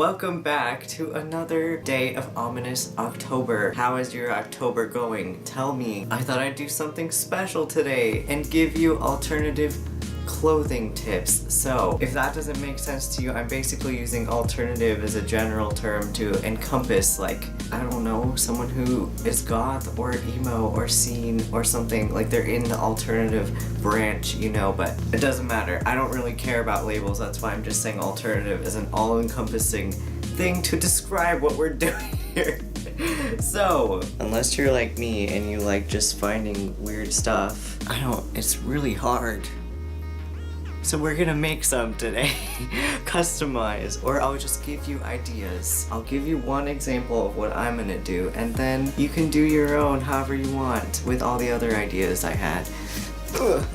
Welcome back to another day of ominous October. How is your October going? Tell me. I thought I'd do something special today and give you alternative clothing tips. So if that doesn't make sense to you, I'm basically using alternative as a general term to encompass, like, I don't know, someone who is goth or emo or scene or something, like they're in the alternative branch, you know, but it doesn't matter. I don't really care about labels. That's why I'm just saying alternative is an all-encompassing thing to describe what we're doing here. So, unless you're like me and you like just finding weird stuff, it's really hard. So we're gonna make some today, customize, or I'll just give you ideas. I'll give you one example of what I'm gonna do, and then you can do your own however you want with all the other ideas I had.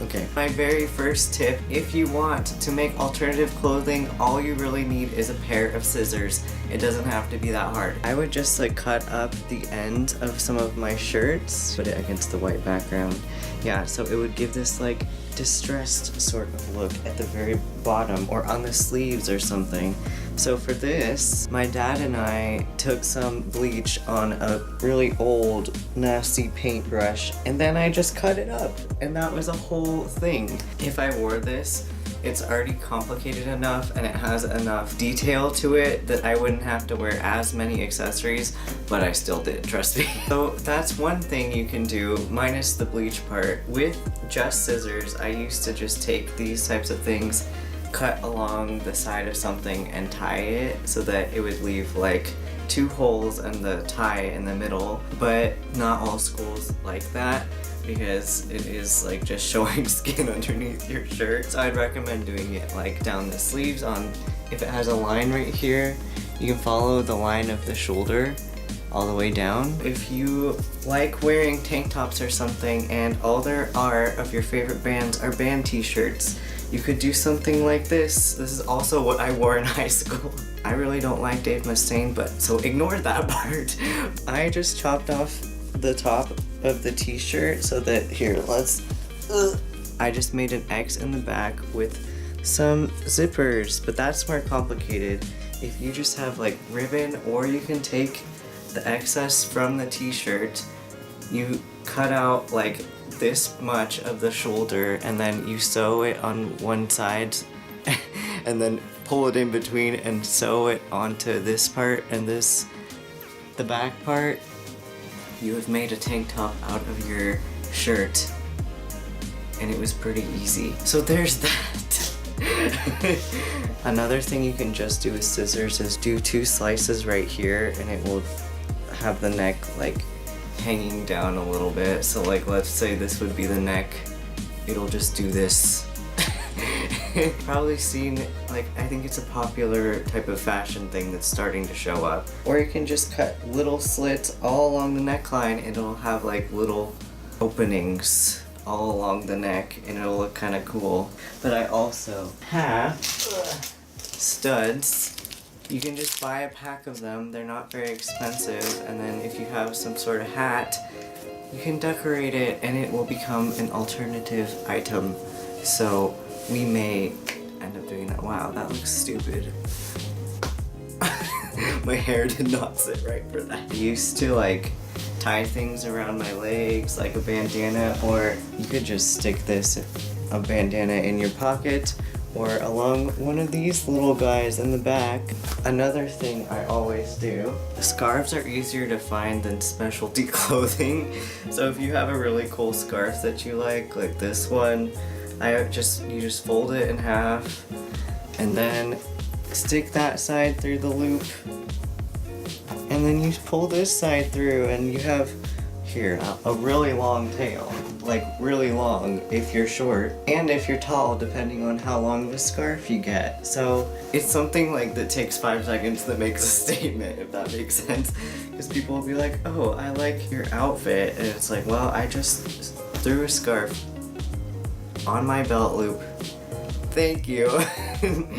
Okay. My very first tip, if you want to make alternative clothing, all you really need is a pair of scissors. It doesn't have to be that hard. I would just like cut up the end of some of my shirts, put it against the white background. Yeah, so it would give this like distressed sort of look at the very bottom or on the sleeves or something. So for this, my dad and I took some bleach on a really old nasty paintbrush and then I just cut it up, and that was a whole thing. If I wore this, it's already complicated enough and it has enough detail to it that I wouldn't have to wear as many accessories, but I still did, trust me. So that's one thing you can do, minus the bleach part. With just scissors, I used to just take these types of things, cut along the side of something and tie it so that it would leave like 2 holes and the tie in the middle, but not all schools like that, because it is like just showing skin underneath your shirt. So I'd recommend doing it like down the sleeves on, if it has a line right here, you can follow the line of the shoulder all the way down. If you like wearing tank tops or something and all there are of your favorite bands are band t-shirts, you could do something like this. This is also what I wore in high school. I really don't like Dave Mustaine, but so ignore that part. I just chopped off the top of the t-shirt so that, here, I just made an X in the back with some zippers, but that's more complicated. If you just have like ribbon, or you can take the excess from the t-shirt, you cut out like this much of the shoulder and then you sew it on one side and then pull it in between and sew it onto this part and this, the back part. You have made a tank top out of your shirt, and it was pretty easy. So there's that. Another thing you can just do with scissors is do 2 slices right here, and it will have the neck like hanging down a little bit. So like, let's say this would be the neck, it'll just do this. Probably seen, like, I think it's a popular type of fashion thing that's starting to show up. Or you can just cut little slits all along the neckline and it'll have like little openings all along the neck and it'll look kind of cool. But I also have studs. You can just buy a pack of them, they're not very expensive, and then if you have some sort of hat, you can decorate it and it will become an alternative item. So we may end up doing that. Wow, that looks stupid. My hair did not sit right for that. I used to like tie things around my legs like a bandana, or you could just stick a bandana in your pocket or along one of these little guys in the back. Another thing I always do, scarves are easier to find than specialty clothing. So if you have a really cool scarf that you like this one, you just fold it in half and then stick that side through the loop, and then you pull this side through and you have here a really long tail, like really long if you're short, and if you're tall depending on how long of a scarf you get. So it's something like that takes 5 seconds that makes a statement, if that makes sense, because people will be like, oh, I like your outfit, and it's like, well, I just threw a scarf on my belt loop. Thank you.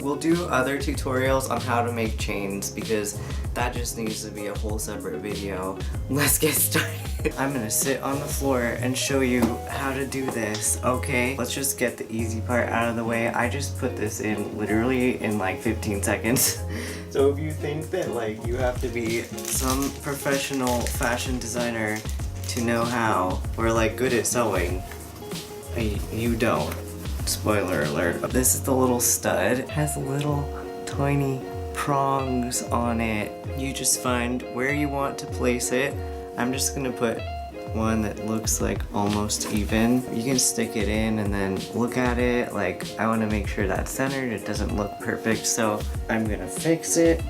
We'll do other tutorials on how to make chains because that just needs to be a whole separate video. Let's get started. I'm gonna sit on the floor and show you how to do this, okay? Let's just get the easy part out of the way. I just put this in literally in like 15 seconds. So if you think that like you have to be some professional fashion designer to know how, or like good at sewing, you don't. Spoiler alert. This is the little stud. It has little tiny prongs on it. You just find where you want to place it. I'm just gonna put one that looks like almost even. You can stick it in and then look at it. Like, I want to make sure that's centered. It doesn't look perfect, so I'm gonna fix it.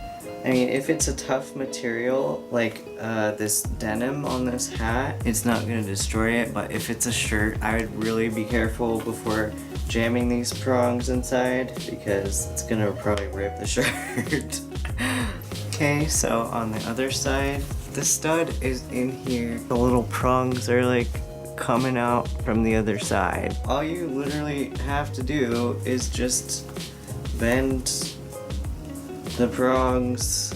I mean, if it's a tough material, like this denim on this hat, it's not gonna destroy it, but if it's a shirt, I would really be careful before jamming these prongs inside because it's gonna probably rip the shirt. Okay, so on the other side, the stud is in here. The little prongs are like coming out from the other side. All you literally have to do is just bend the prongs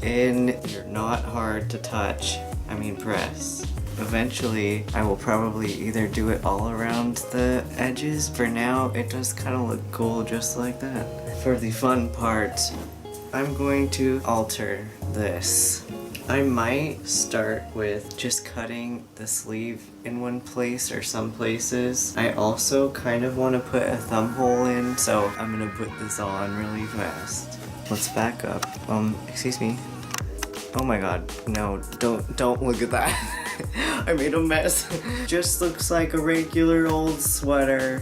in. You're not hard to touch. I mean, press. Eventually, I will probably either do it all around the edges. For now, it does kind of look cool just like that. For the fun part, I'm going to alter this. I might start with just cutting the sleeve in one place or some places. I also kind of want to put a thumb hole in, so I'm gonna put this on really fast. Let's back up. Excuse me. Oh my god, no, don't look at that. I made a mess. Just looks like a regular old sweater.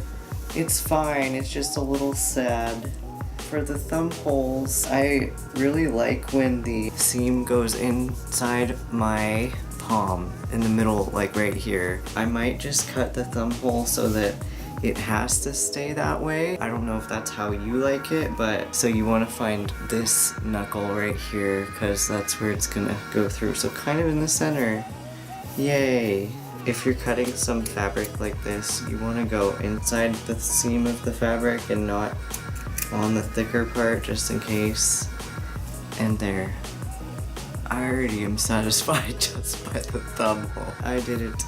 It's fine, it's just a little sad. For the thumb holes, I really like when the seam goes inside my palm, in the middle, like right here. I might just cut the thumb hole so that it has to stay that way. I don't know if that's how you like it, but so you want to find this knuckle right here because that's where it's gonna go through. So kind of in the center. Yay! If you're cutting some fabric like this, you want to go inside the seam of the fabric and not on the thicker part, just in case. And there. I already am satisfied just by the thumb hole. I did it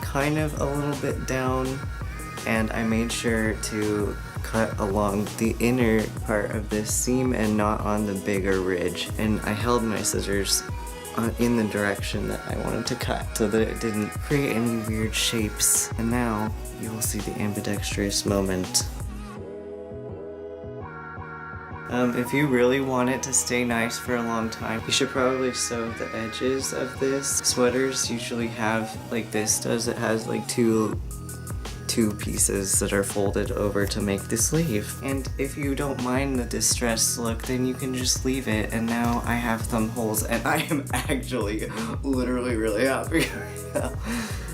kind of a little bit down, and I made sure to cut along the inner part of this seam and not on the bigger ridge. And I held my scissors in the direction that I wanted to cut so that it didn't create any weird shapes. And now you will see the ambidextrous moment. If you really want it to stay nice for a long time, you should probably sew the edges of this. Sweaters usually have, like this does, it has like two pieces that are folded over to make the sleeve. And if you don't mind the distressed look, then you can just leave it. And now I have thumb holes and I am actually literally really happy right now.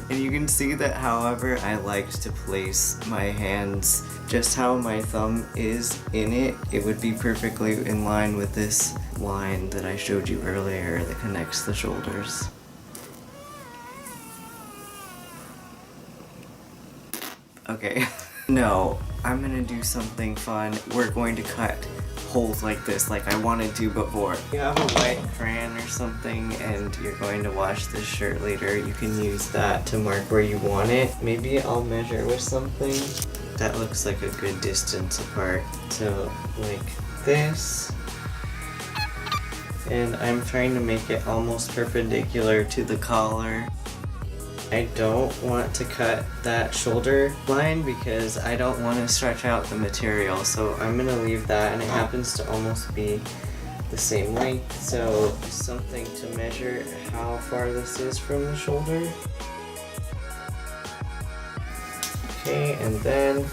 And you can see that however I liked to place my hands, just how my thumb is in it, it would be perfectly in line with this line that I showed you earlier that connects the shoulders. Okay, no, I'm gonna do something fun. We're going to cut holes like this, like I wanted to before. If you have a white crayon or something and you're going to wash this shirt later, you can use that to mark where you want it. Maybe I'll measure with something that looks like a good distance apart. So, like this. And I'm trying to make it almost perpendicular to the collar. I don't want to cut that shoulder line because I don't want to stretch out the material, so I'm gonna leave that, and it happens to almost be the same length, so something to measure how far this is from the shoulder. Okay, and then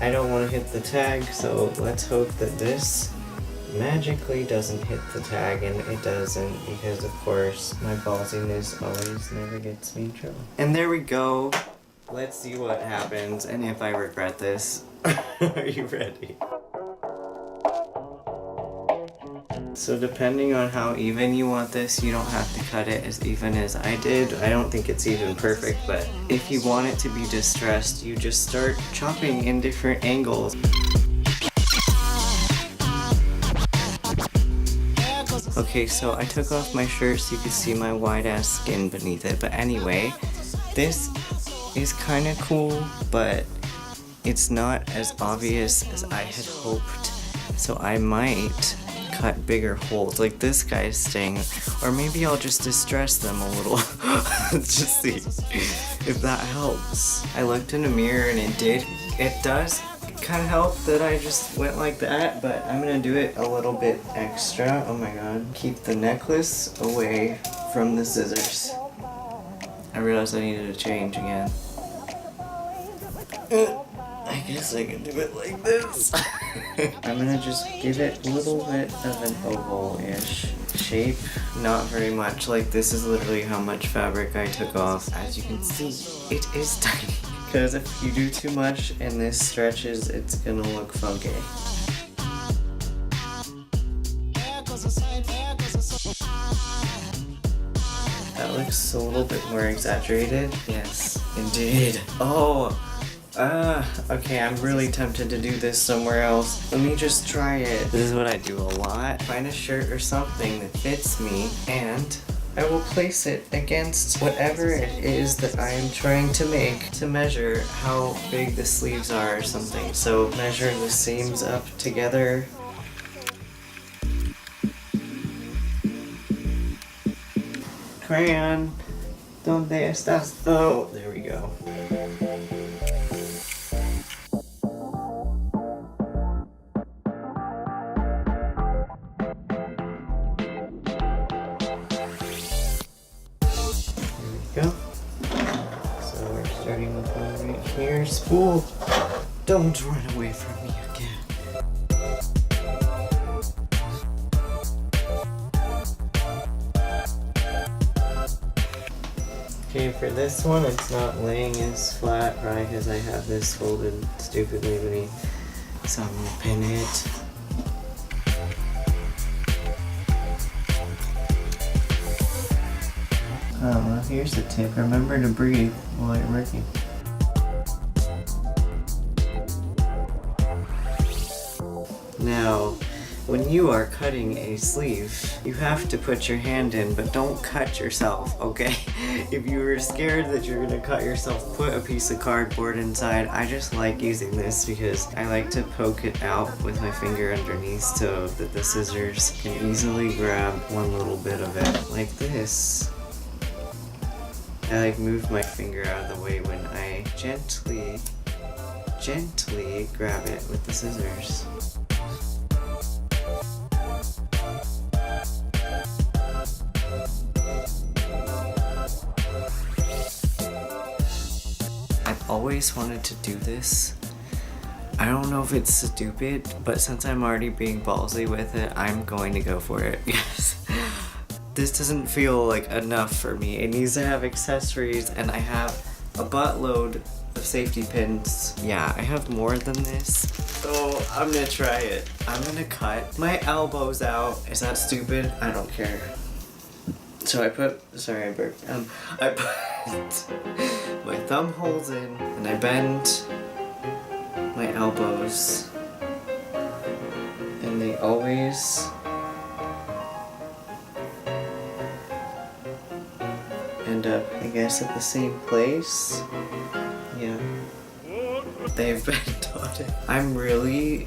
I don't want to hit the tag, so let's hope that this magically doesn't hit the tag, and it doesn't, because of course my ballsiness always never gets me in trouble. And there we go. Let's see what happens and if I regret this. Are you ready? So depending on how even you want this, you don't have to cut it as even as I did. I don't think it's even perfect, but if you want it to be distressed, you just start chopping in different angles. Okay, so I took off my shirt so you could see my wide ass skin beneath it, but anyway, this is kind of cool, but it's not as obvious as I had hoped, so I might cut bigger holes like this guy's staying, or maybe I'll just distress them a little. Just see if that helps. I looked in a mirror and it does kind of help that I just went like that, but I'm gonna do it a little bit extra. Oh my god. Keep the necklace away from the scissors. I realized I needed to change again. I guess I can do it like this. I'm gonna just give it a little bit of an oval-ish shape. Not very much. Like, this is literally how much fabric I took off. As you can see, it is tiny. Because if you do too much and this stretches, it's gonna look funky. That looks a little bit more exaggerated. Yes, indeed. Oh! Okay, I'm really tempted to do this somewhere else. Let me just try it. This is what I do a lot. Find a shirt or something that fits me, and I will place it against whatever it is that I am trying to make to measure how big the sleeves are or something. So measure the seams up together. Crayon, ¿dónde estás? Oh, there we go. Go. So we're starting with one right here. Spool, don't run away from me again. Okay, for this one, it's not laying as flat, right? Because I have this folded stupidly beneath. So I'm gonna pin it. Oh, well, here's the tip. Remember to breathe while you're working. Now, when you are cutting a sleeve, you have to put your hand in, but don't cut yourself, okay? If you were scared that you're gonna cut yourself, put a piece of cardboard inside. I just like using this because I like to poke it out with my finger underneath so that the scissors can easily grab one little bit of it, like this. I like move my finger out of the way when I gently grab it with the scissors. I've always wanted to do this. I don't know if it's stupid, but since I'm already being ballsy with it, I'm going to go for it. Yes. This doesn't feel like enough for me. It needs to have accessories, and I have a buttload of safety pins. Yeah, I have more than this. So I'm gonna try it. I'm gonna cut my elbows out. Is that stupid? I don't care. So I put my thumb holes in, and I bend my elbows, and they always end up, I guess, at the same place. Yeah. They've bent on it. I'm really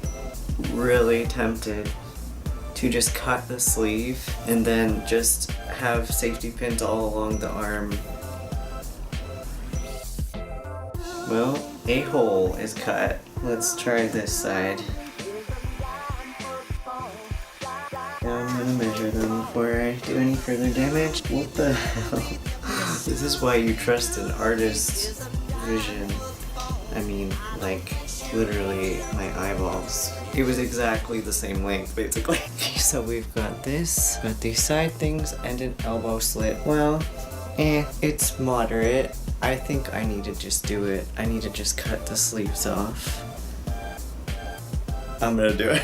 tempted to just cut the sleeve and then just have safety pins all along the arm. Well, a hole is cut. Let's try this side. Now I'm gonna measure them before I do any further damage. What the hell? This is why you trust an artist's vision. I mean, like, literally my eyeballs. It was exactly the same length, basically. Okay, so we've got this, got these side things, and an elbow slit. Well, it's moderate. I think I need to just do it. I need to just cut the sleeves off. I'm gonna do it.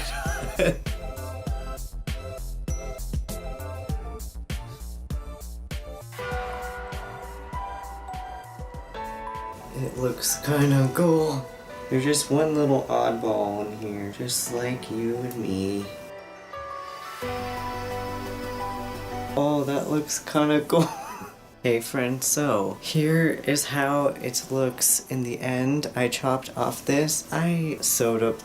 It looks kinda cool. There's just one little oddball in here, just like you and me. that looks kinda cool. Hey friends, so here is how it looks in the end. I chopped off this. I sewed up,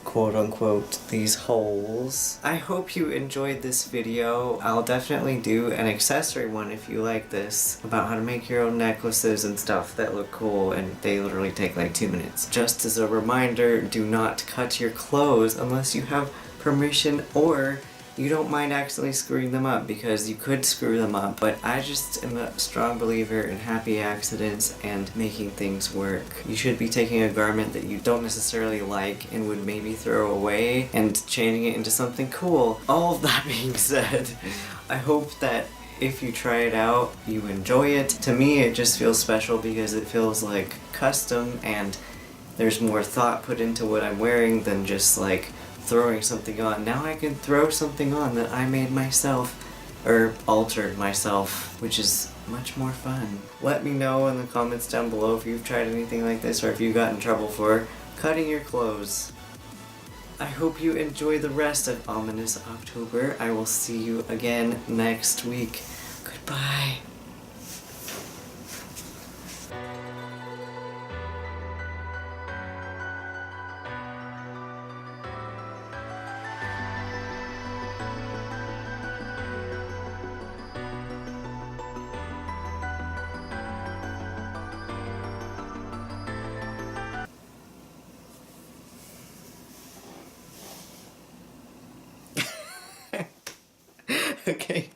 quote unquote, these holes. I hope you enjoyed this video. I'll definitely do an accessory one if you like this, about how to make your own necklaces and stuff that look cool, and they literally take like 2 minutes. Just as a reminder, do not cut your clothes unless you have permission or you don't mind accidentally screwing them up, because you could screw them up, but I just am a strong believer in happy accidents and making things work. You should be taking a garment that you don't necessarily like and would maybe throw away and changing it into something cool. All of that being said, I hope that if you try it out, you enjoy it. To me, it just feels special because it feels like custom and there's more thought put into what I'm wearing than just like throwing something on. Now I can throw something on that I made myself, or altered myself, which is much more fun. Let me know in the comments down below if you've tried anything like this or if you got in trouble for cutting your clothes. I hope you enjoy the rest of Ominous October. I will see you again next week. Goodbye. Okay.